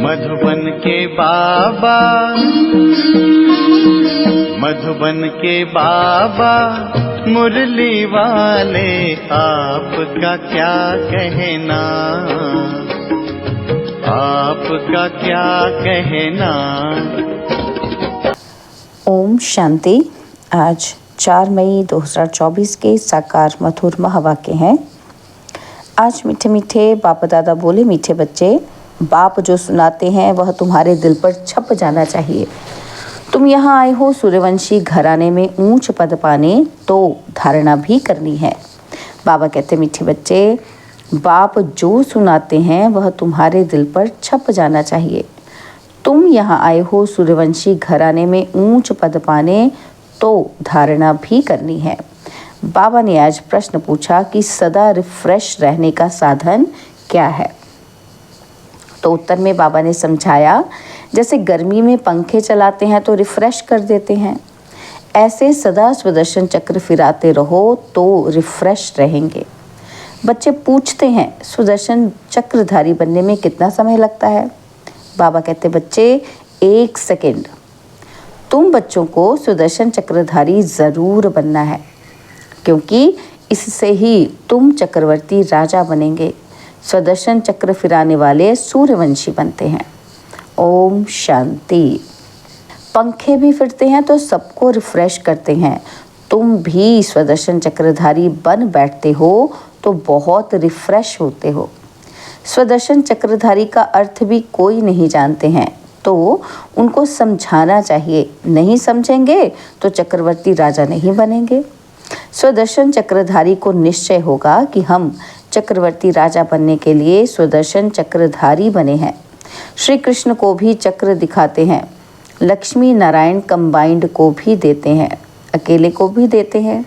मधुबन के बाबा, मधुबन के बाबा मुरली वाले, आपका क्या कहना, आपका क्या कहना। ओम शांति। आज 4 मई 2024 के साकार मधुर महावाक्य हैं। आज मीठे मीठे बाप दादा बोले, मीठे बच्चे, बाप जो सुनाते हैं वह तुम्हारे दिल पर छप जाना चाहिए। तुम यहाँ आए हो सूर्यवंशी घराने में ऊंच पद पाने, तो धारणा भी करनी है। बाबा कहते, मीठे बच्चे, बाप जो सुनाते हैं वह तुम्हारे दिल पर छप जाना चाहिए। तुम यहाँ आए हो सूर्यवंशी घराने में ऊंच पद पाने, तो धारणा भी करनी है। बाबा ने आज प्रश्न पूछा कि सदा रिफ्रेश रहने का साधन क्या है। तो उत्तर में बाबा ने समझाया, जैसे गर्मी में पंखे चलाते हैं तो रिफ्रेश कर देते हैं, ऐसे सदा सुदर्शन चक्र फिराते रहो तो रिफ्रेश रहेंगे। बच्चे पूछते हैं, सुदर्शन चक्रधारी बनने में कितना समय लगता है? बाबा कहते, बच्चे 1 सेकेंड। तुम बच्चों को सुदर्शन चक्रधारी ज़रूर बनना है, क्योंकि इससे ही तुम चक्रवर्ती राजा बनेंगे। सुदर्शन चक्र फिराने वाले सूर्यवंशी बनते हैं। ओम शांति। पंखे भी फिरते हैं तो सबको रिफ्रेश करते हैं। तुम भी सुदर्शन चक्रधारी बन बैठते हो तो बहुत रिफ्रेश होते हो। सुदर्शन चक्रधारी का अर्थ भी कोई नहीं जानते हैं, तो उनको समझाना चाहिए। नहीं समझेंगे तो चक्रवर्ती राजा नहीं बनेंगे। सुदर्शन चक्रधारी को निश्चय होगा कि हम चक्रवर्ती राजा बनने के लिए सुदर्शन चक्रधारी बने हैं। श्री कृष्ण को भी चक्र दिखाते हैं, लक्ष्मी नारायण कंबाइंड को भी देते हैं, अकेले को भी देते हैं।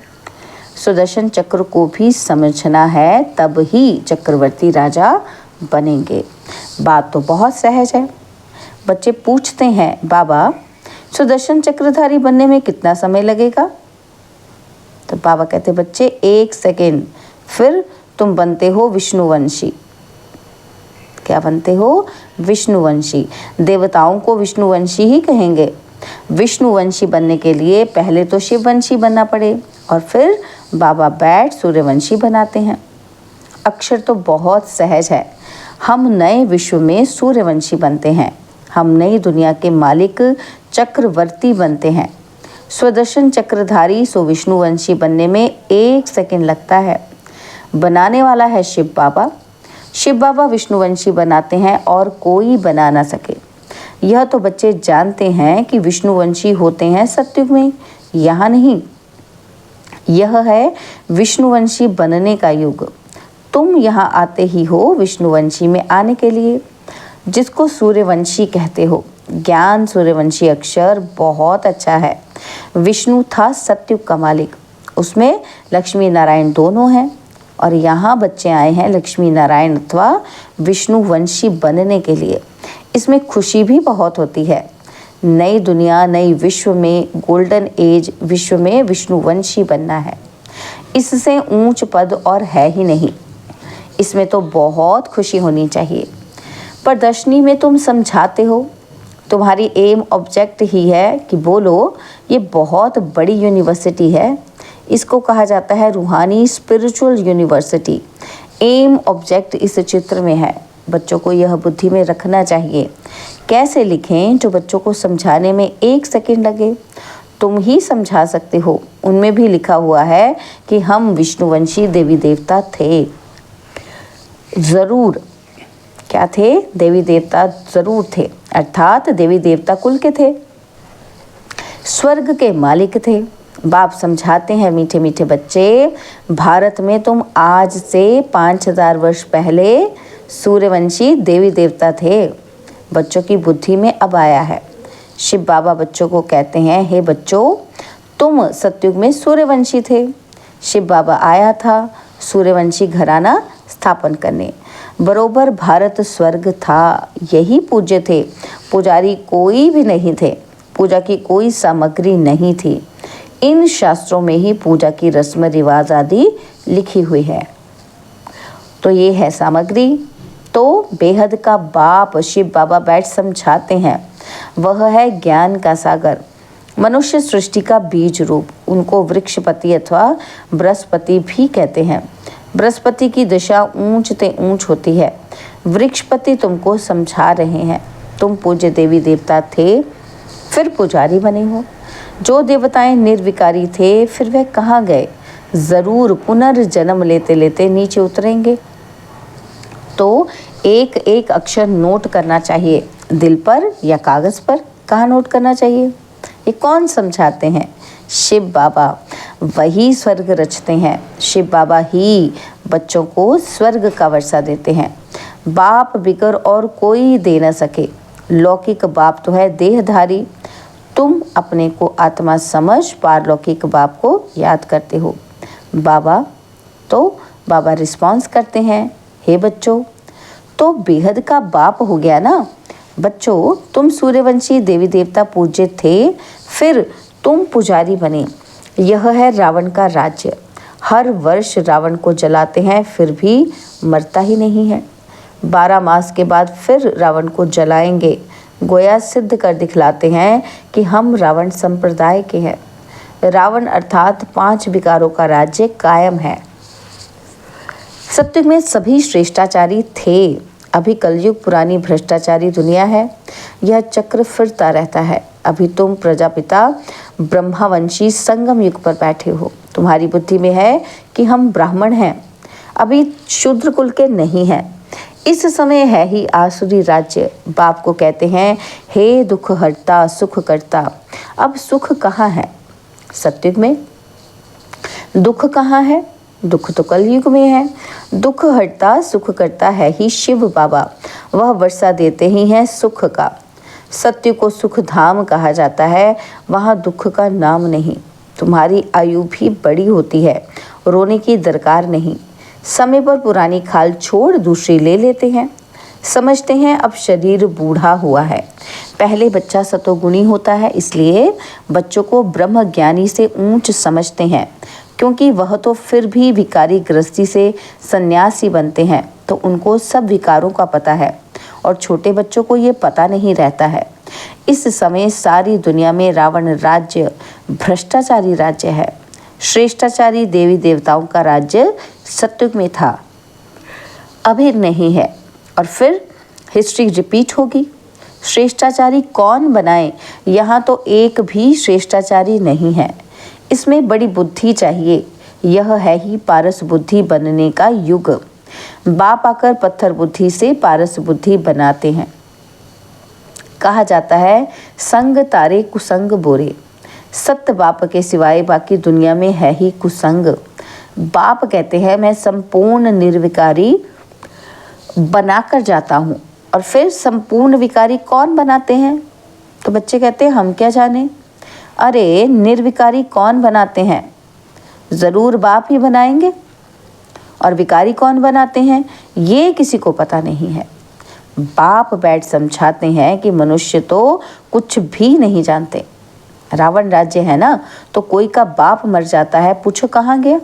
सुदर्शन चक्र को भी समझना है, तब ही चक्रवर्ती राजा बनेंगे। बात तो बहुत सहज है। बच्चे पूछते हैं, बाबा सुदर्शन चक्रधारी बनने में कितना समय लगेगा? तो बाबा कहते, बच्चे 1 सेकेंड, फिर तुम बनते हो विष्णुवंशी। क्या बनते हो? विष्णुवंशी। देवताओं को विष्णुवंशी ही कहेंगे। विष्णुवंशी बनने के लिए पहले तो शिववंशी बनना पड़े, और फिर बाबा बैठ सूर्यवंशी बनाते हैं। अक्षर तो बहुत सहज है। हम नए विश्व में सूर्यवंशी बनते हैं। हम नई दुनिया के मालिक चक्रवर्ती बनते हैं। सुदर्शन चक्रधारी सो विष्णुवंशी बनने में 1 सेकेंड लगता है। बनाने वाला है शिव बाबा। शिव बाबा विष्णुवंशी बनाते हैं और कोई बना ना सके। यह तो बच्चे जानते हैं कि विष्णुवंशी होते हैं सतयुग में, यहाँ नहीं। यह है विष्णुवंशी बनने का युग। तुम यहाँ आते ही हो विष्णुवंशी में आने के लिए, जिसको सूर्यवंशी कहते हो। ज्ञान सूर्यवंशी अक्षर बहुत अच्छा है। विष्णु था सतयुग का मालिक, उसमें लक्ष्मी नारायण दोनों हैं, और यहाँ बच्चे आए हैं लक्ष्मी नारायण अथवा विष्णुवंशी बनने के लिए। इसमें खुशी भी बहुत होती है। नई दुनिया, नई विश्व में, गोल्डन एज विश्व में विष्णुवंशी बनना है। इससे ऊंच पद और है ही नहीं। इसमें तो बहुत खुशी होनी चाहिए। प्रदर्शनी में तुम समझाते हो, तुम्हारी एम ऑब्जेक्ट ही है कि बोलो ये बहुत बड़ी यूनिवर्सिटी है। इसको कहा जाता है रूहानी स्पिरिचुअल यूनिवर्सिटी। एम ऑब्जेक्ट इस चित्र में है। बच्चों को यह बुद्धि में रखना चाहिए। कैसे लिखें जो बच्चों को समझाने में 1 सेकेंड लगे? तुम ही समझा सकते हो। उनमें भी लिखा हुआ है कि हम विष्णुवंशी देवी देवता थे। ज़रूर क्या थे? देवी देवता ज़रूर थे, अर्थात देवी देवता कुल के थे, स्वर्ग के मालिक थे। बाप समझाते हैं, मीठे मीठे बच्चे, भारत में तुम आज से 5000 वर्ष पहले सूर्यवंशी देवी देवता थे। बच्चों की बुद्धि में अब आया है। शिव बाबा बच्चों को कहते हैं, हे बच्चों, तुम सतयुग में सूर्यवंशी थे। शिव बाबा आया था सूर्यवंशी घराना स्थापन करने। बरोबर भारत स्वर्ग था, यही पूज्य थे। पुजारी कोई भी नहीं थे, पूजा की कोई सामग्री नहीं थी। इन शास्त्रों में ही पूजा की रस्म रिवाज आदि लिखी हुई है। तो ये है सामग्री। तो बेहद का बाप शिव बाबा बैठ समझाते हैं। वह है ज्ञान का सागर, मनुष्य सृष्टि का बीज रूप। उनको वृक्षपति अथवा बृहस्पति भी कहते हैं। बृहस्पति की दिशा ऊंच ते ऊंच होती है। वृक्षपति तुमको समझा रहे हैं। तुम पूज्य देवी देवता थे, फिर पुजारी बने हो। जो देवताएं निर्विकारी थे, फिर वह कहाँ गए? जरूर पुनर्जन्म लेते लेते नीचे उतरेंगे। तो एक एक अक्षर नोट करना चाहिए, दिल पर या कागज पर। कहाँ नोट करना चाहिए? ये कौन समझाते हैं? शिव बाबा। वही स्वर्ग रचते हैं। शिव बाबा ही बच्चों को स्वर्ग का वर्षा देते हैं। बाप बिगर और कोई दे न सके। लौकिक बाप तो है देहधारी। तुम अपने को आत्मा समझ पारलौकिक बाप को याद करते हो। बाबा तो बाबा रिस्पॉन्स करते हैं, हे बच्चों, तो बेहद का बाप हो गया ना। बच्चों, तुम सूर्यवंशी देवी देवता पूज्य थे, फिर तुम पुजारी बने। यह है रावण का राज्य। हर वर्ष रावण को जलाते हैं, फिर भी मरता ही नहीं है। 12 मास के बाद फिर रावण को जलाएंगे। गोया सिद्ध कर दिखलाते हैं कि हम रावण संप्रदाय के हैं। रावण अर्थात 5 विकारों का राज्य कायम है। सत्युग में सभी श्रेष्ठाचारी थे। अभी कलयुग पुरानी भ्रष्टाचारी दुनिया है। यह चक्र फिरता रहता है। अभी तुम प्रजापिता ब्रह्मावंशी संगम युग पर बैठे हो। तुम्हारी बुद्धि में है कि हम ब्राह्मण हैं, अभी शूद्र कुल के नहीं हैं। इस समय है ही आसुरी राज्य। बाप को कहते हैं, हे दुख हरता सुख करता। अब सुख कहाँ है? सत्युग में। दुख कहाँ है? दुख तो कलयुग में है। दुख हरता सुख करता है ही शिव बाबा। वह वर्षा देते ही हैं सुख का। सत्य को सुख धाम कहा जाता है, वहाँ दुख का नाम नहीं। तुम्हारी आयु भी बड़ी होती है, रोने की दरकार नहीं। समय पर पुरानी खाल छोड़ दूसरी ले लेते हैं। समझते हैं अब शरीर बूढ़ा हुआ है। पहले बच्चा सतोगुणी होता है, इसलिए बच्चों को ब्रह्म ज्ञानी से ऊंच समझते हैं, क्योंकि वह तो फिर भी विकारी गृहस्थी से सन्यासी बनते हैं, तो उनको सब विकारों का पता है और छोटे बच्चों को ये पता नहीं रहता है। इस समय सारी दुनिया में रावण राज्य भ्रष्टाचारी राज्य है। श्रेष्ठाचारी देवी देवताओं का राज्य सत्युग में था, अभी नहीं है। और फिर हिस्ट्री रिपीट होगी। श्रेष्ठाचारी कौन बनाए? यहाँ तो एक भी श्रेष्ठाचारी नहीं है। इसमें बड़ी बुद्धि चाहिए। यह है ही पारस बुद्धि बनने का युग। बाप आकर पत्थर बुद्धि से पारस बुद्धि बनाते हैं। कहा जाता है, संग तारे कुसंग बोरे। सत्य बाप के सिवाय बाकी दुनिया में है ही कुसंग। बाप कहते हैं, मैं संपूर्ण निर्विकारी बनाकर जाता हूँ। और फिर संपूर्ण विकारी कौन बनाते हैं? तो बच्चे कहते हैं, हम क्या जाने। अरे निर्विकारी कौन बनाते हैं? ज़रूर बाप ही बनाएंगे। और विकारी कौन बनाते हैं, ये किसी को पता नहीं है। बाप बैठ समझाते हैं कि मनुष्य तो कुछ भी नहीं जानते। रावण राज्य है ना, तो कोई का बाप मर जाता है, पूछो कहाँ गया?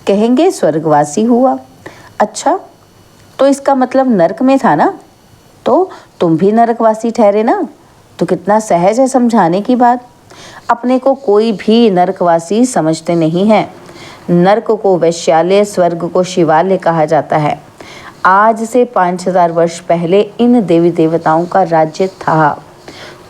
कहेंगे स्वर्गवासी हुआ। अच्छा, तो इसका मतलब नरक में था ना, तो तुम भी नरकवासी ठहरे ना। तो कितना सहज है समझाने की बात। अपने को कोई भी नरकवासी समझते नहीं हैं। नरक को वैश्यालय, स्वर्ग को शिवालय कहा जाता है। आज से 5000 वर्ष पहले इन देवी देवताओं का राज्य था।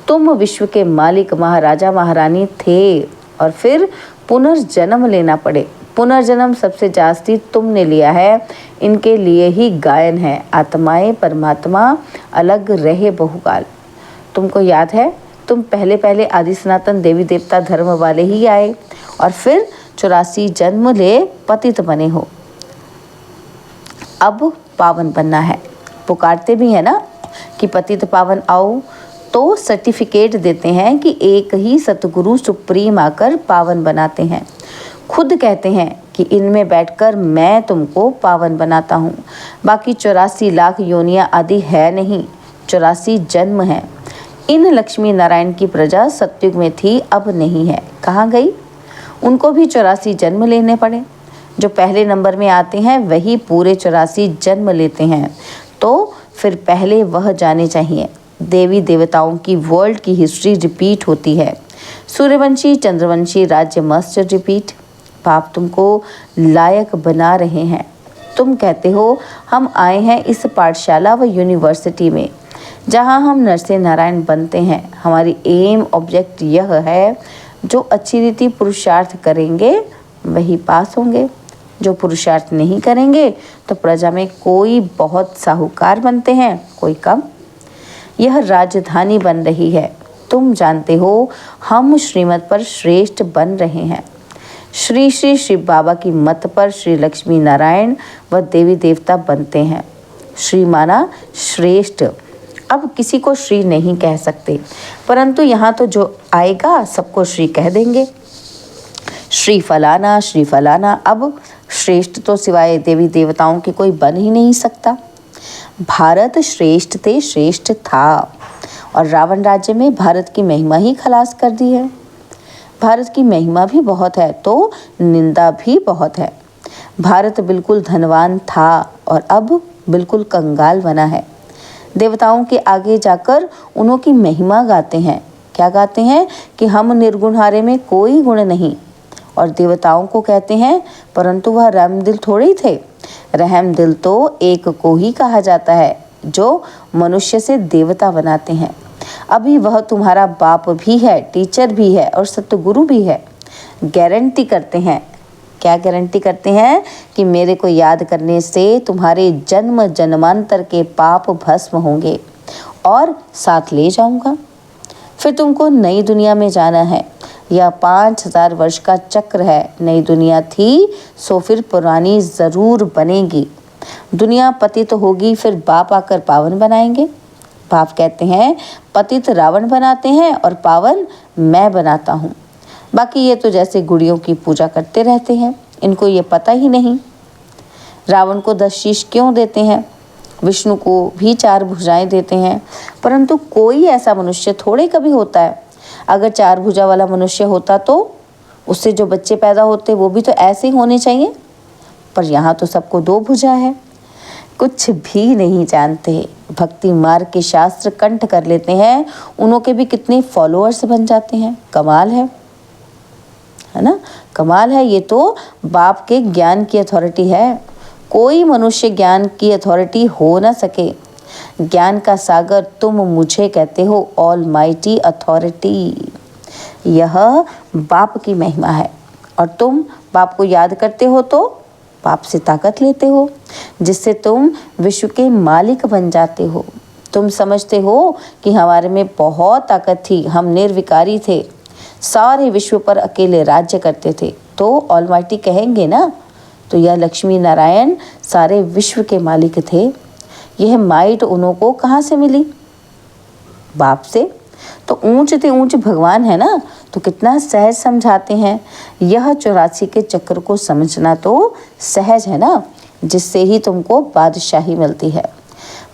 तुम विश्व के मालिक महाराजा महारानी थे, और फिर पुनर्जन्म लेना पड़े। पुनर्जन्म सबसे जास्ती तुमने लिया है। इनके लिए ही गायन है, आत्माएं परमात्मा अलग रहे बहुकाल। तुमको याद है, तुम पहले पहले आदि सनातन देवी देवता धर्म वाले ही आए, और फिर 84 जन्म ले पतित बने हो। अब पावन बनना है। पुकारते भी है ना कि पतित पावन आओ, तो सर्टिफिकेट देते हैं कि एक ही सतगुरु सुप्रीम आकर पावन बनाते हैं। खुद कहते हैं कि इनमें बैठकर मैं तुमको पावन बनाता हूँ। बाकी 84 लाख योनियाँ आदि है नहीं, 84 जन्म हैं। इन लक्ष्मी नारायण की प्रजा सतयुग में थी, अब नहीं है। कहाँ गई? उनको भी 84 जन्म लेने पड़े। जो पहले नंबर में आते हैं वही पूरे 84 जन्म लेते हैं। तो फिर पहले वह जाने चाहिए। देवी देवताओं की वर्ल्ड की हिस्ट्री रिपीट होती है। सूर्यवंशी चंद्रवंशी राज्य मस्ट रिपीट। बाप तुमको लायक बना रहे हैं। तुम कहते हो हम आए हैं इस पाठशाला व यूनिवर्सिटी में जहां हम नरसिंह नारायण बनते हैं। हमारी एम ऑब्जेक्ट यह है, जो अच्छी रीति पुरुषार्थ करेंगे वही पास होंगे, जो पुरुषार्थ नहीं करेंगे तो प्रजा में कोई बहुत साहूकार बनते हैं, कोई कम। यह राजधानी बन रही है। तुम जानते हो हम श्रीमत पर श्रेष्ठ बन रहे हैं। श्री श्री शिव बाबा की मत पर श्री लक्ष्मी नारायण व देवी देवता बनते हैं। श्री माना श्रेष्ठ। अब किसी को श्री नहीं कह सकते, परंतु यहाँ तो जो आएगा सबको श्री कह देंगे। श्री फलाना। अब श्रेष्ठ तो सिवाय देवी देवताओं के कोई बन ही नहीं सकता। भारत श्रेष्ठ थे, श्रेष्ठ था, और रावण राज्य में भारत की महिमा ही खलास कर दी है। भारत की महिमा भी बहुत है तो निंदा भी बहुत है। भारत बिल्कुल धनवान था और अब बिल्कुल कंगाल बना है। देवताओं के आगे जाकर उन्हों की महिमा गाते हैं। क्या गाते हैं? कि हम निर्गुणहारे में कोई गुण नहीं। और देवताओं को कहते हैं, परंतु वह रहम दिल थोड़े ही थे। रहम दिल तो एक को ही कहा जाता है जो मनुष्य से देवता बनाते हैं। अभी वह तुम्हारा बाप भी है, टीचर भी है और सतगुरु भी है। गारंटी करते हैं। क्या गारंटी करते हैं? कि मेरे को याद करने से तुम्हारे जन्म जन्मांतर के पाप भस्म होंगे और साथ ले जाऊंगा। फिर तुमको नई दुनिया में जाना है। यह 5000 वर्ष का चक्र है। नई दुनिया थी सो फिर पुरानी ज़रूर बनेगी। दुनिया पतित होगी, फिर बाप आकर पावन बनाएंगे। बाप कहते हैं पतित रावण बनाते हैं और पावन मैं बनाता हूँ। बाकी ये तो जैसे गुड़ियों की पूजा करते रहते हैं, इनको ये पता ही नहीं। रावण को 10 शीश क्यों देते हैं? विष्णु को भी 4 भुजाएं देते हैं, परंतु कोई ऐसा मनुष्य थोड़े कभी होता है। अगर 4 भुजा वाला मनुष्य होता तो उससे जो बच्चे पैदा होते वो भी तो ऐसे ही होने चाहिए, पर यहाँ तो सबको 2 भुजा है। कुछ भी नहीं जानते। भक्ति मार्ग के शास्त्र कंठ कर लेते हैं, उन्हों के भी कितने फॉलोअर्स बन जाते हैं। कमाल है ना? कमाल है। ये तो बाप के ज्ञान की अथॉरिटी है। कोई मनुष्य ज्ञान की अथॉरिटी हो ना सके। ज्ञान का सागर तुम मुझे कहते हो, ऑल माइटी अथॉरिटी। यह बाप की महिमा है और तुम बाप को याद करते हो तो बाप से ताकत लेते हो, जिससे तुम विश्व के मालिक बन जाते हो। तुम समझते हो कि हमारे में बहुत ताकत थी, हम निर्विकारी थे, सारे विश्व पर अकेले राज्य करते थे, तो ऑलमाइटी कहेंगे ना। तो यह लक्ष्मी नारायण सारे विश्व के मालिक थे। यह माइट उन्हों को कहाँ से मिली? बाप से। तो ऊंच ते ऊंच भगवान है ना, तो कितना सहज समझाते हैं। यह 84 के चक्र को समझना तो सहज है ना, जिससे ही तुमको बादशाही मिलती है।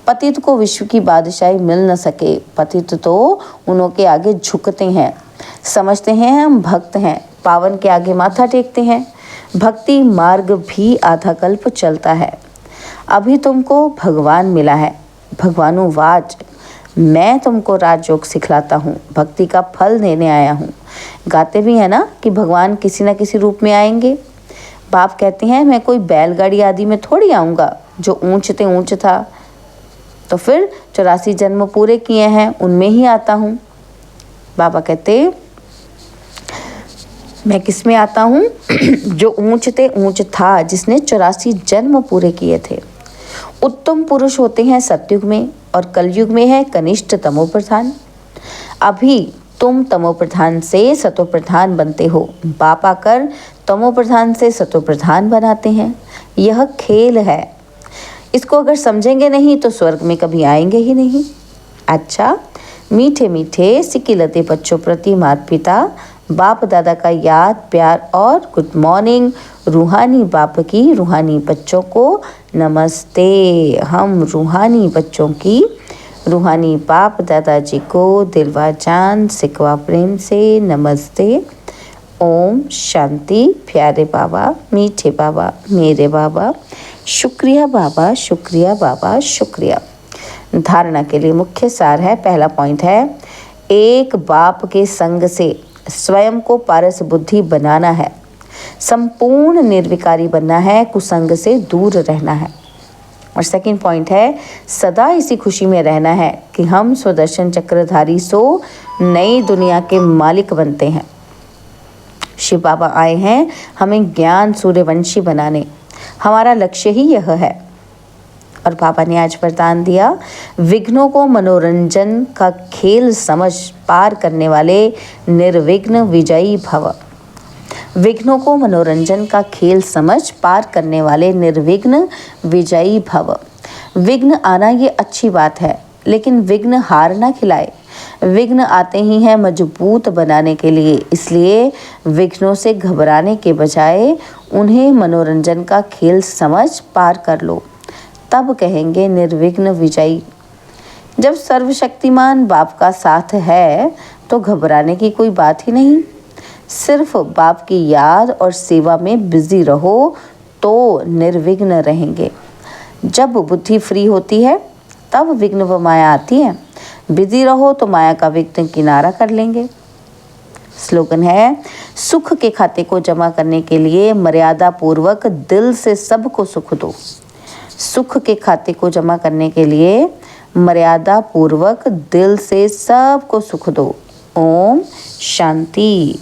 पतित को विश्व की बादशाही मिल न सके। पतित तो उन्हों के आगे झुकते हैं, समझते हैं हम भक्त हैं, पावन के आगे माथा टेकते हैं। भक्ति मार्ग भी आधा कल्प चलता है। अभी तुमको भगवान मिला है, भगवानुवाच। मैं तुमको राजयोग सिखलाता हूँ, भक्ति का फल देने आया हूँ। गाते भी है ना कि भगवान किसी न किसी रूप में आएंगे। बाप कहते हैं मैं कोई बैलगाड़ी आदि में थोड़ी आऊँगा जो ऊंच ते ऊंच था, तो फिर 84 जन्म पूरे किए हैं उनमें ही आता हूँ। बाबा कहते मैं किस में आता हूँ? जो ऊंच ते ऊंच था, जिसने 84 जन्म पूरे किए थे। उत्तम पुरुष होते हैं सतयुग में और कलयुग में है कनिष्ठ तमो प्रधान। अभी तुम तमो प्रधान से सतो प्रधान बनते हो, बाप आकर तमो प्रधान से सतो प्रधान बनाते हैं। यह खेल है, इसको अगर समझेंगे नहीं तो स्वर्ग में कभी आएंगे ही नहीं। अच्छा, मीठे मीठे सिकिलते बच्चों प्रति माता पिता बाप दादा का याद प्यार और गुड मॉर्निंग। रूहानी बाप की रूहानी बच्चों को नमस्ते। हम रूहानी बच्चों की रूहानी बाप दादाजी को दिलवा जान सिकवा प्रेम से नमस्ते। ओम शांति। प्यारे बाबा, मीठे बाबा, मेरे बाबा, शुक्रिया बाबा, शुक्रिया बाबा, शुक्रिया। धारणा के लिए मुख्य सार है, पहला पॉइंट है, एक बाप के संग से स्वयं को पारस बुद्धि बनाना है, संपूर्ण निर्विकारी बनना है, कुसंग से दूर रहना है। और सेकंड पॉइंट है, सदा इसी खुशी में रहना है कि हम स्वदर्शन चक्रधारी सो नई दुनिया के मालिक बनते हैं। शिव बाबा आए हैं हमें ज्ञान सूर्यवंशी बनाने, हमारा लक्ष्य ही यह है। और बाबा ने आज वरदान दिया, विघ्नों को मनोरंजन का खेल समझ पार करने वाले निर्विघ्न विजयी भव। विघ्नों को मनोरंजन का खेल समझ पार करने वाले निर्विघ्न विजयी भव। विघ्न आना ये अच्छी बात है, लेकिन विघ्न हार ना खिलाए। विघ्न आते ही हैं मजबूत बनाने के लिए, इसलिए विघ्नों से घबराने के बजाय उन्हें मनोरंजन का खेल समझ पार कर लो, तब कहेंगे निर्विघ्न विजयी। जब सर्वशक्तिमान बाप का साथ है तो घबराने की कोई बात ही नहीं। सिर्फ बाप की याद और सेवा में बिजी रहो तो निर्विघ्न रहेंगे। जब बुद्धि फ्री होती है तब विघ्न व माया आती है। बिजी रहो तो माया का विघ्न किनारा कर लेंगे। स्लोगन है, सुख के खाते को जमा करने के लिए मर्यादा पूर्वक दिल से सबको सुख दो। सुख के खाते को जमा करने के लिए मर्यादा पूर्वक दिल से सबको सुख दो। ओम शांति।